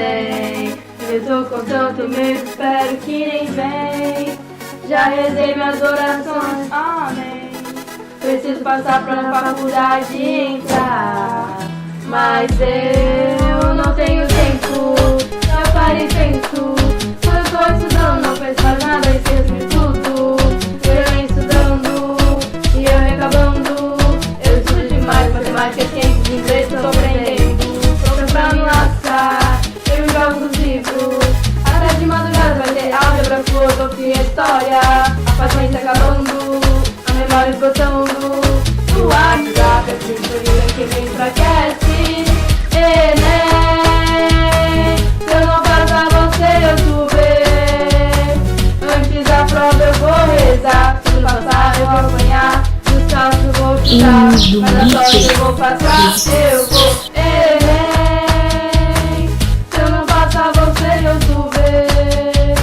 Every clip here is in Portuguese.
Enem. Eu tô com tanto medo, espero que nem vem. Já rezei minhas orações, amém. Preciso passar pra na faculdade entrar, mas eu não tenho tempo, já parei penso. Só eu tô estudando, não penso mais nada, esqueço de tudo. Eu venho estudando e eu recabando. Eu estudo demais, matemática, ciência, inglês, tô aprendendo. Tô pra me lascar, eu me jogo nos livros. Até de madrugada vai ter álgebra, filosofia, história. A paciência acabando, a memória esgotando. O WhatsApp, a cinturinha que me enfraquece. Enem, se eu não passar você eu subir. Antes da prova eu vou rezar. Se eu passar eu vou apanhar, nos casos eu vou tirar. Mas na sorte eu vou passar, eu vou. Enem, se eu não passar você eu subir.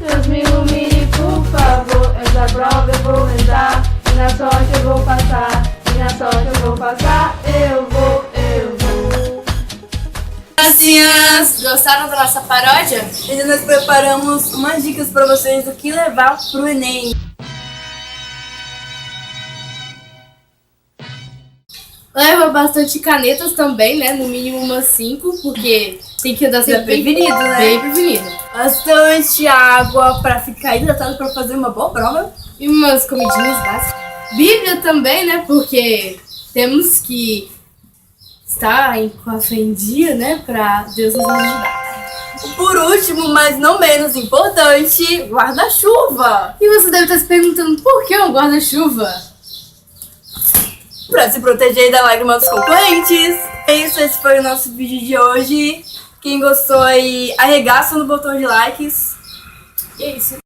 Deus me ilumine por favor. Antes da prova eu vou rezar. E na sorte eu vou passar. E na sorte eu vou passar, eu vou. Criancinhas, gostaram da nossa paródia? E nós preparamos umas dicas para vocês do que levar pro Enem. Leva bastante canetas também, né? No mínimo umas 5, porque tem que andar sempre prevenido, né? Bem prevenido. Bastante água para ficar hidratado para fazer uma boa prova. E umas comidinhas básicas. Bíblia também, né? Porque temos que estar com a fé em dia, né? Pra Deus nos ajudar. Por último, mas não menos importante, guarda-chuva. E você deve estar se perguntando por que um guarda-chuva? Pra se proteger da lágrima dos concorrentes. É isso, esse foi o nosso vídeo de hoje. Quem gostou aí, arregaça no botão de likes. E é isso.